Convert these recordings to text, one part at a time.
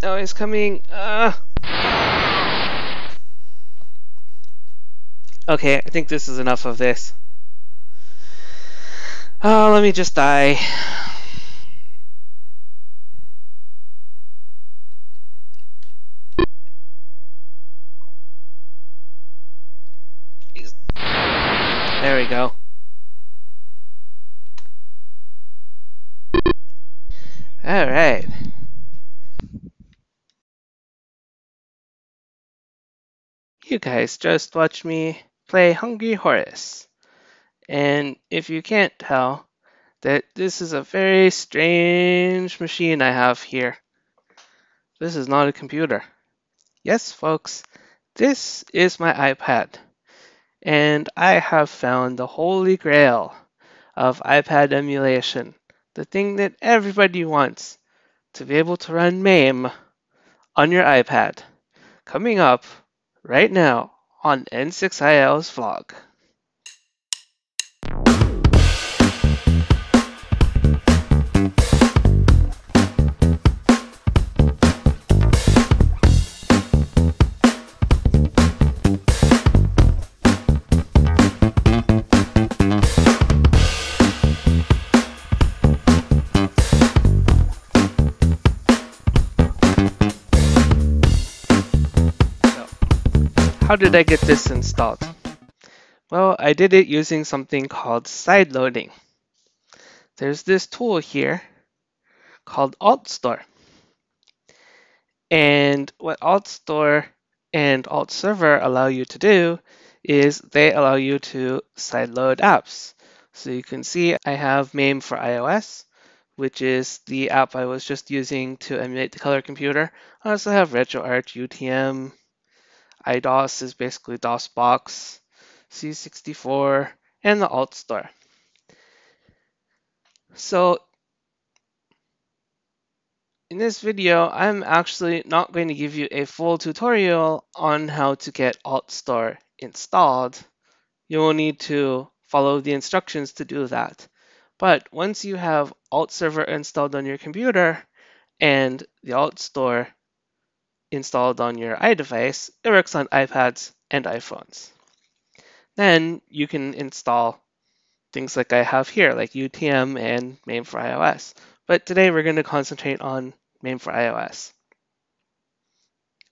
Oh, he's coming. Okay, I think this is enough of this. Oh, let me just die. There we go. Alright. You guys just watched me play Hungry Horse. And if you can't tell, that this is a very strange machine I have here. This is not a computer. Yes, folks, this is my iPad. And I have found the holy grail of iPad emulation. The thing that everybody wants to be able to run MAME on your iPad. Coming up right now on N6IL's vlog. How did I get this installed? Well, I did it using something called side loading. There's this tool here called AltStore. And what AltStore and AltServer allow you to do is they allow you to sideload apps. So you can see I have MAME4iOS, which is the app I was just using to emulate the color computer. I also have RetroArch, UTM, IDOS is basically DOSBox, C64, and the AltStore. So in this video, I'm actually not going to give you a full tutorial on how to get AltStore installed. You will need to follow the instructions to do that. But once you have AltServer installed on your computer and the AltStore installed on your iDevice, it works on iPads and iPhones. Then you can install things like I have here, like UTM and MAME4iOS. But today we're going to concentrate on MAME4iOS.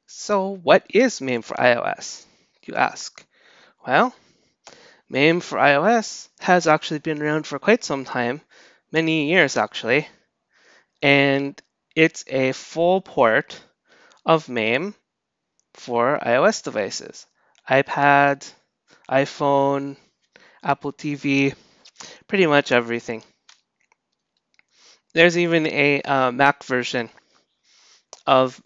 So what is MAME4iOS, you ask? Well, MAME4iOS has actually been around for quite some time, many years actually, and it's a full port of MAME for iOS devices. iPad, iPhone, Apple TV, pretty much everything. There's even a Mac version of,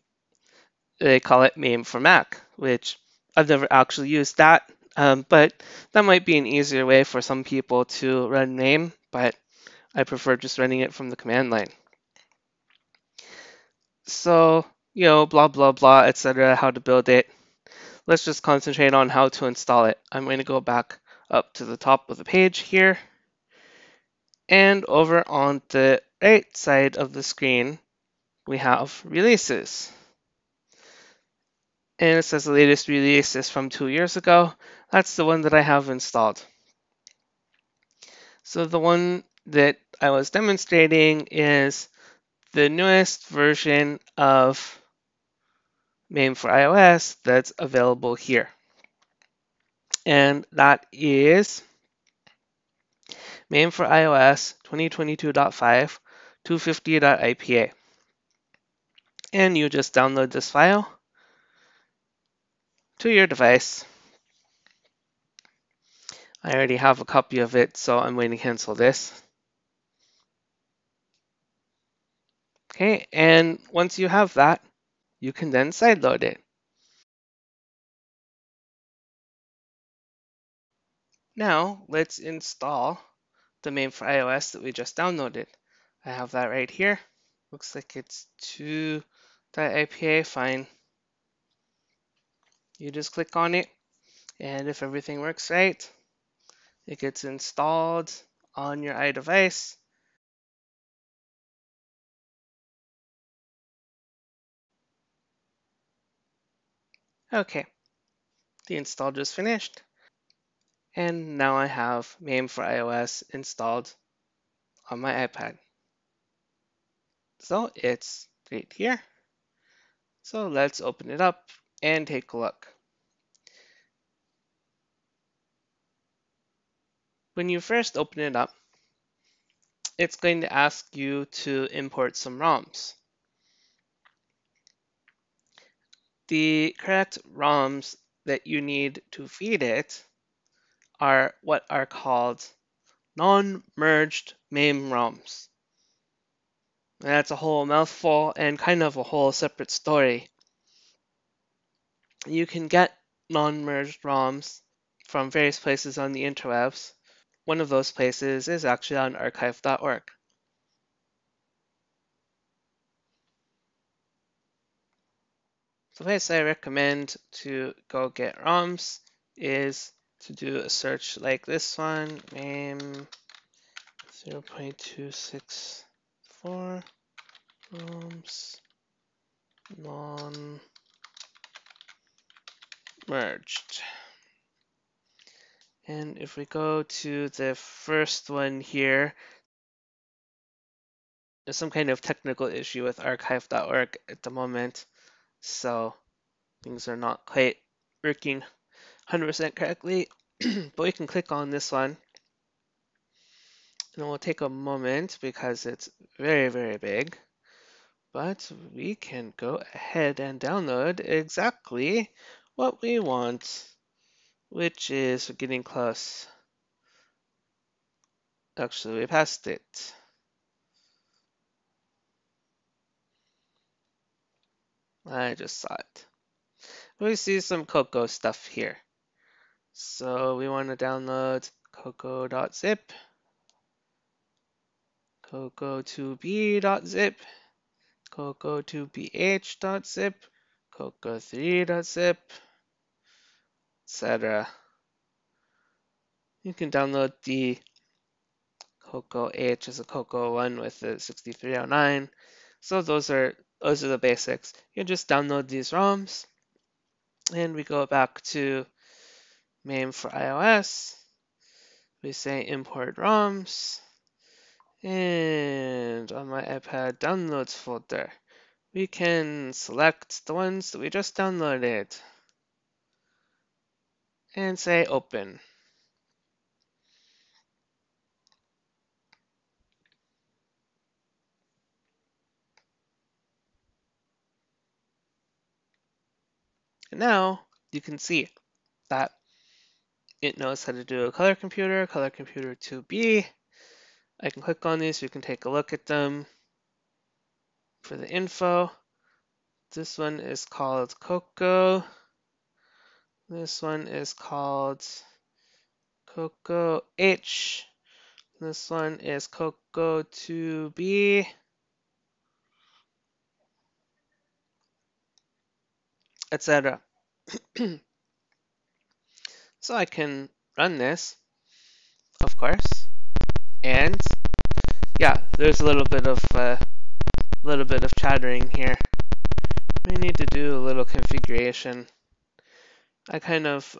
they call it MAME for Mac, which I've never actually used that, but that might be an easier way for some people to run MAME, but I prefer just running it from the command line. So, blah, blah, blah, etc., how to build it. Let's just concentrate on how to install it. I'm going to go back up to the top of the page here. And over on the right side of the screen, we have releases. And it says the latest release is from 2 years ago. That's the one that I have installed. So the one that I was demonstrating is the newest version of MAME4iOS that's available here. And that is MAME4iOS 2022.5 250.ipa. And you just download this file to your device. I already have a copy of it, so I'm going to cancel this. Okay, and once you have that, you can then sideload it. Now, let's install the MAME4iOS that we just downloaded. I have that right here. Looks like it's 2.ipa, fine. You just click on it, and if everything works right, it gets installed on your iDevice. Okay, the install just finished. And now I have MAME for iOS installed on my iPad. So it's right here. So let's open it up and take a look. When you first open it up, it's going to ask you to import some ROMs. The correct ROMs that you need to feed it are what are called non-merged MAME ROMs. And that's a whole mouthful and kind of a whole separate story. You can get non-merged ROMs from various places on the interwebs. One of those places is actually on archive.org. The place I recommend to go get ROMs is to do a search like this one, MAME 0.264 ROMs non-merged. And if we go to the first one here, there's some kind of technical issue with archive.org at the moment, so things are not quite working 100% correctly. But we can click on this one, and it will take a moment because it's very, very big. But we can go ahead and download exactly what we want, which is getting close. Actually, we passed it. I just saw it. We see some Cocoa stuff here. So we want to download cocoa.zip, cocoa2b.zip, cocoa2bh.zip, cocoa3.zip, etc. You can download the Cocoa H as a Cocoa 1 with the 6309. So those are the basics. You just download these ROMs, and we go back to MAME for iOS. We say import ROMs, and on my iPad downloads folder, we can select the ones that we just downloaded and say open. And now you can see that it knows how to do a color computer 2B. I can click on these, you can take a look at them for the info. This one is called Cocoa. This one is called Cocoa H. This one is Cocoa 2B, etc. So I can run this, of course, and yeah, there's a little bit of chattering here. We need to do a little configuration. I kind of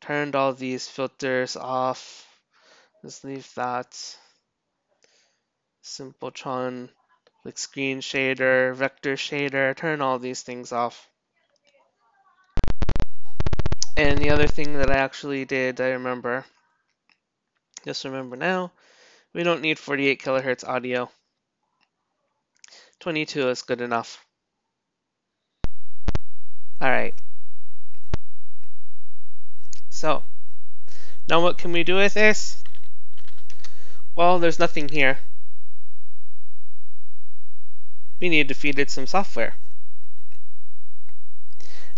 turned all these filters off. Just leave that. Simpletron, like screen shader, vector shader, turn all these things off. And the other thing that I actually did, just remember now, we don't need 48 kilohertz audio. 22 is good enough. All right. So, now what can we do with this? Well, there's nothing here. We need to feed it some software.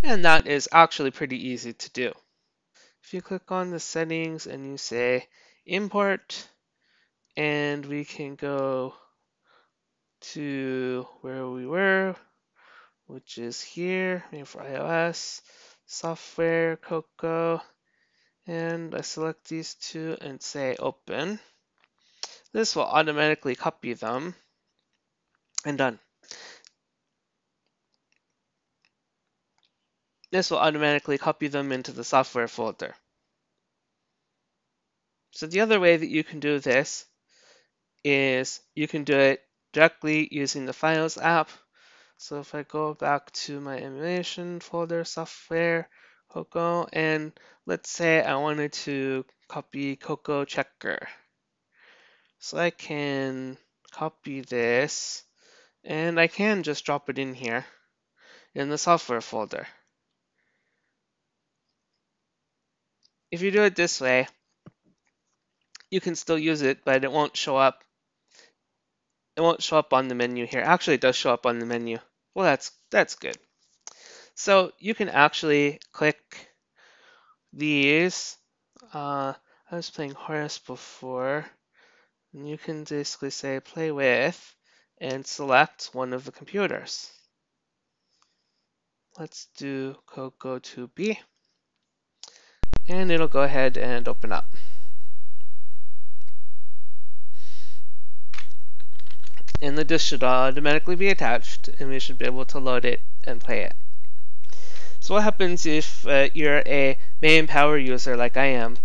And that is actually pretty easy to do. If you click on the settings and you say import, and we can go to where we were, which is here, MAME for iOS, software, Cocoa, and I select these two and say open. This will automatically copy them, and done. this will automatically copy them into the software folder. So the other way that you can do this is you can do it directly using the Files app. So if I go back to my emulation folder, software, Cocoa, and let's say I wanted to copy Cocoa Checker. So I can copy this, and I can just drop it in here in the software folder. If you do it this way, you can still use it, but it won't show up. It won't show up on the menu here. Actually, it does show up on the menu. Well, that's good. So you can actually click these. I was playing Horace before, and you can basically say play with and select one of the computers. Let's do Cocoa 2B, and it'll go ahead and open up. And the disk should automatically be attached, and we should be able to load it and play it. So what happens if you're a MAME power user like I am,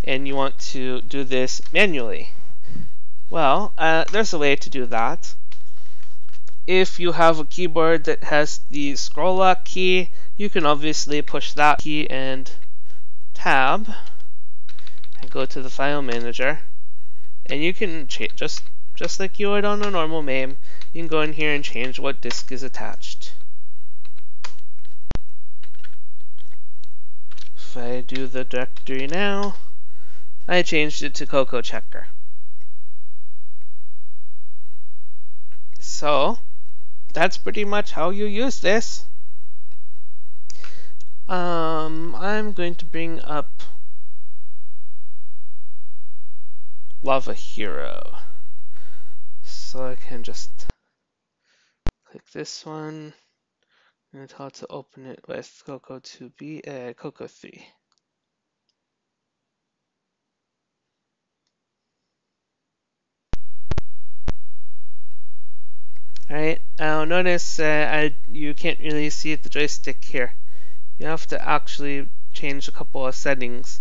and you want to do this manually? Well, there's a way to do that. If you have a keyboard that has the scroll lock key, you can obviously push that key and tab, and go to the file manager, and you can just like you would on a normal MAME, you can go in here and change what disk is attached. If I do the directory now, I changed it to Cocoa Checker. So that's pretty much how you use this. I'm going to bring up Lava Hero. So I can just click this one and tell it to open it with Cocoa 2B, Cocoa 3. Alright, now notice you can't really see the joystick here. You have to actually change a couple of settings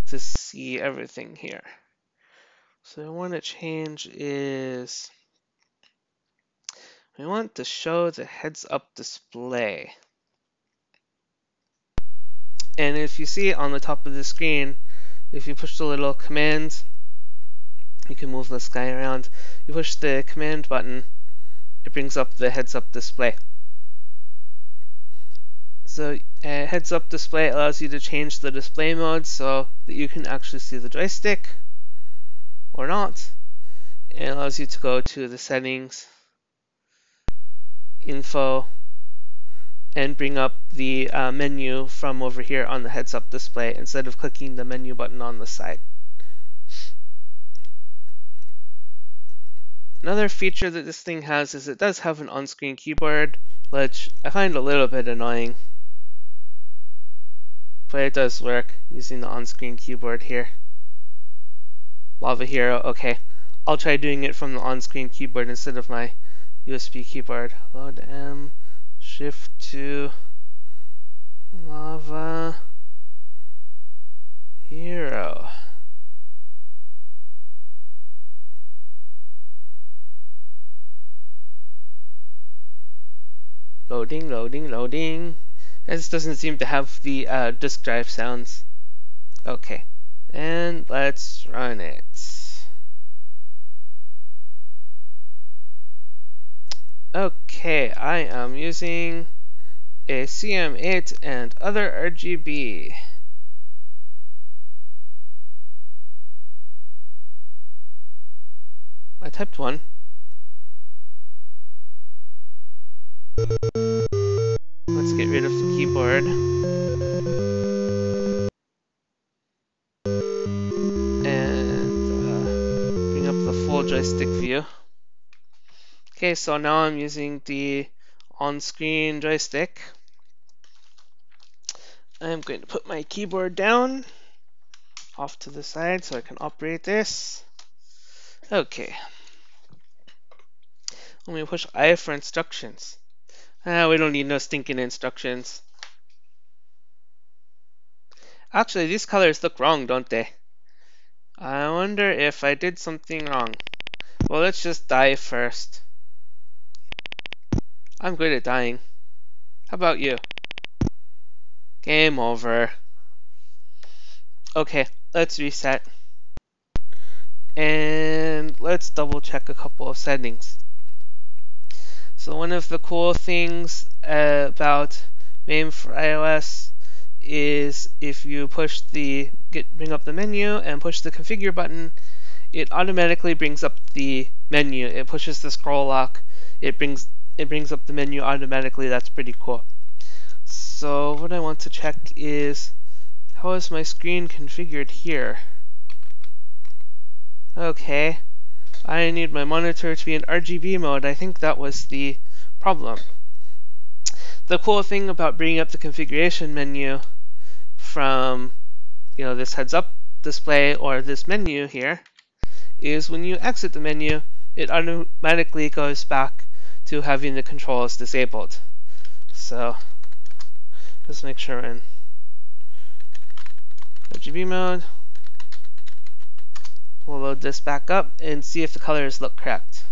to see everything here. So what I want to change is we want to show the heads-up display. And if you see on the top of the screen, if you push the little command, you can move this guy around. You push the command button, it brings up the heads-up display. So heads-up display allows you to change the display mode so that you can actually see the joystick or not. It allows you to go to the settings, info, and bring up the menu from over here on the heads-up display instead of clicking the menu button on the side. Another feature that this thing has is it does have an on-screen keyboard, which I find a little bit annoying. But it does work using the on-screen keyboard here. Lava Hero, okay. I'll try doing it from the on-screen keyboard instead of my USB keyboard. Load M, Shift to Lava Hero. Loading, loading, loading. This doesn't seem to have the disk drive sounds. Okay, and let's run it. Okay, I am using a CM8 and other RGB. I typed 1. Let's get rid of the keyboard. And bring up the full joystick view. Okay, so now I'm using the on-screen joystick. I'm going to put my keyboard down off to the side so I can operate this. Okay. Let me push I for instructions. We don't need no stinking instructions. Actually, these colors look wrong, don't they? I wonder if I did something wrong. Well, let's just die first. I'm good at dying. How about you? Game over. Okay, let's reset. And let's double check a couple of settings. So one of the cool things about MAME4iOS is if you bring up the menu and push the configure button, it automatically brings up the menu. It pushes the scroll lock. It brings up the menu automatically. That's pretty cool. So what I want to check is, how is my screen configured here? Okay, I need my monitor to be in RGB mode. I think that was the problem. The cool thing about bringing up the configuration menu from this heads up display or this menu here is when you exit the menu, it automatically goes back to having the controls disabled. So just make sure we're in RGB mode. We'll load this back up and see if the colors look correct.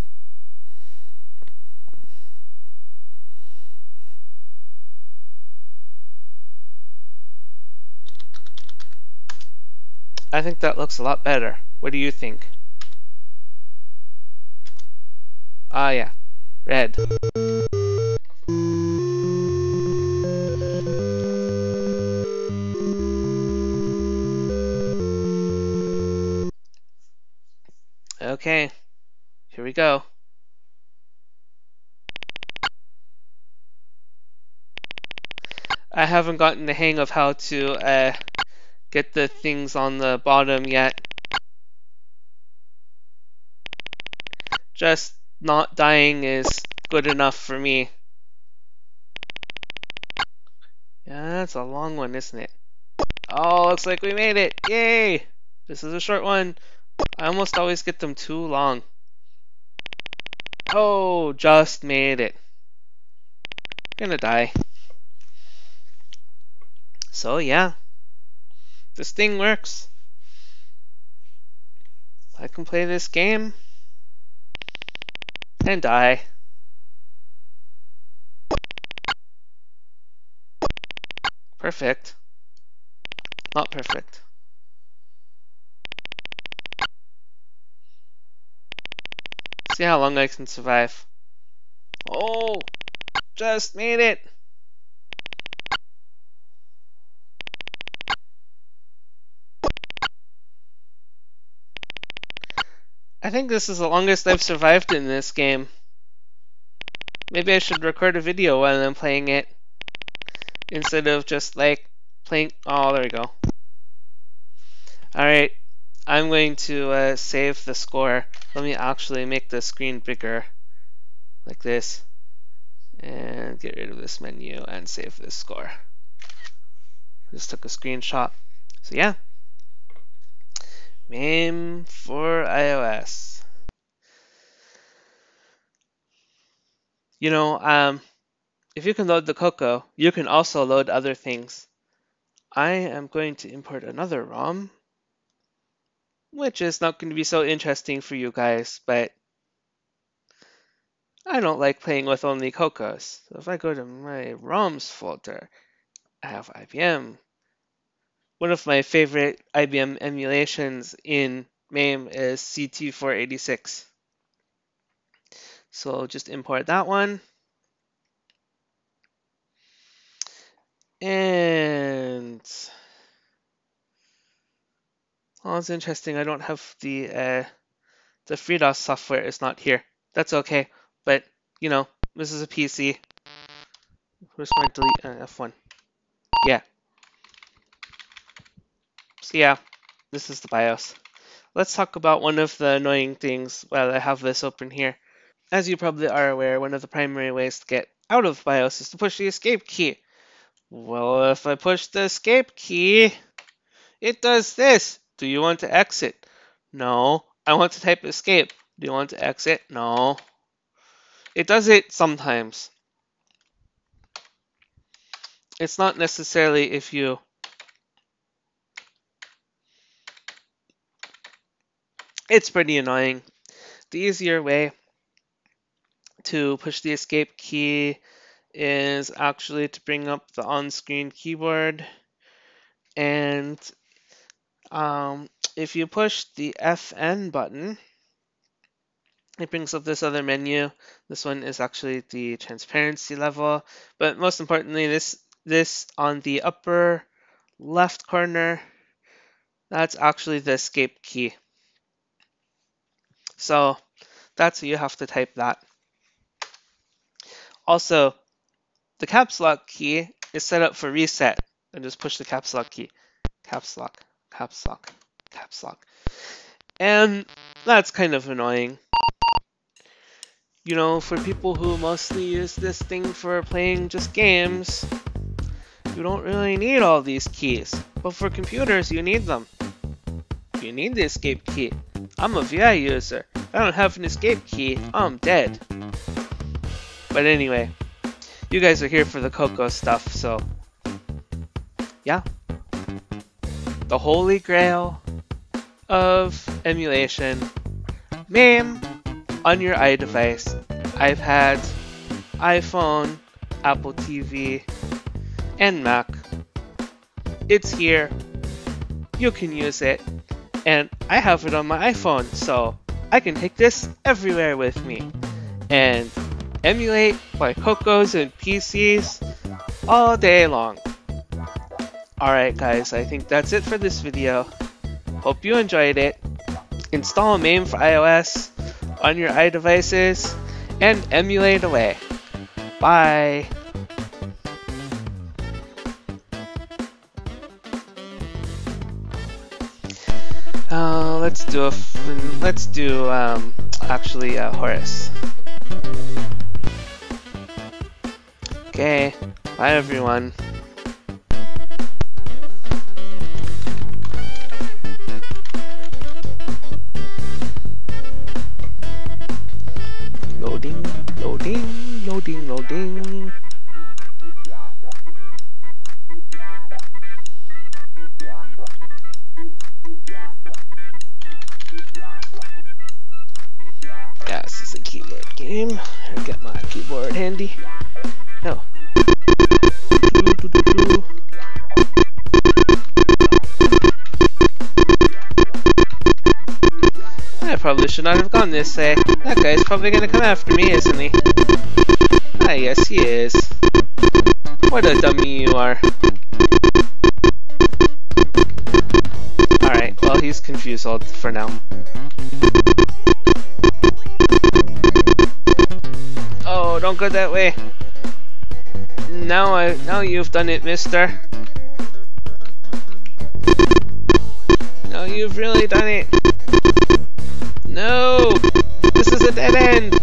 I think that looks a lot better. What do you think? Ah, yeah, red. Okay, here we go. I haven't gotten the hang of how to get the things on the bottom yet. Just not dying is good enough for me. Yeah, that's a long one, isn't it? Oh, looks like we made it. Yay! This is a short one. I almost always get them too long. Oh, just made it. Gonna die. So yeah, this thing works. I can play this game and die. Perfect. Not perfect. See how long I can survive. Oh, just made it. I think this is the longest I've survived in this game. Maybe I should record a video while I'm playing it, instead of just like playing. Oh, there we go. Alright, I'm going to save the score. Let me actually make the screen bigger, like this, and get rid of this menu and save this score. Just took a screenshot. So yeah, MAME4iOS. If you can load the Cocoa, you can also load other things. I am going to import another ROM, which is not going to be so interesting for you guys, but I don't like playing with only Cocos. So if I go to my ROMs folder, I have IBM. One of my favorite IBM emulations in MAME is CT486. So I'll just import that one. And oh, it's interesting. I don't have the FreeDOS software is not here. That's okay, but this is a PC. Where's my delete F1? Yeah. So yeah, this is the BIOS. Let's talk about one of the annoying things while I have this open here. As you probably are aware, one of the primary ways to get out of BIOS is to push the escape key. Well, if I push the escape key, it does this. Do you want to exit? No. I want to type escape. Do you want to exit? No. It does it sometimes. It's not necessarily if you It's pretty annoying. The easier way to push the escape key is actually to bring up the on-screen keyboard, and if you push the FN button, it brings up this other menu. This one is actually the transparency level, but most importantly, this on the upper left corner, that's actually the escape key. So that's you have to type that. Also, the caps lock key is set up for reset, and just push the caps lock key. Caps lock, caps lock, caps lock. And that's kind of annoying. You know, for people who mostly use this thing for playing just games, you don't really need all these keys. But for computers, you need them. You need the escape key. I'm a VI user. If I don't have an escape key, I'm dead. But anyway, you guys are here for the Coco stuff, so yeah. The holy grail of emulation. MAME on your iDevice, iPad, iPhone, Apple TV, and Mac. It's here. You can use it. And I have it on my iPhone, so I can take this everywhere with me and emulate my Cocos and PCs all day long. Alright guys, I think that's it for this video. Hope you enjoyed it. Install MAME4iOS on your iDevices and emulate away. Bye! Let's do actually Horace. Okay, bye everyone. Loading, loading, loading, loading. Yeah, this is a keyboard game. I'll get my keyboard handy. No. I probably should not have gone this way. That guy's probably gonna come after me, isn't he? Ah, yes, he is. What a dummy you are. Alright, well, he's confused for now. Oh, don't go that way. Now you've done it, mister. Now you've really done it. No! This is a dead end!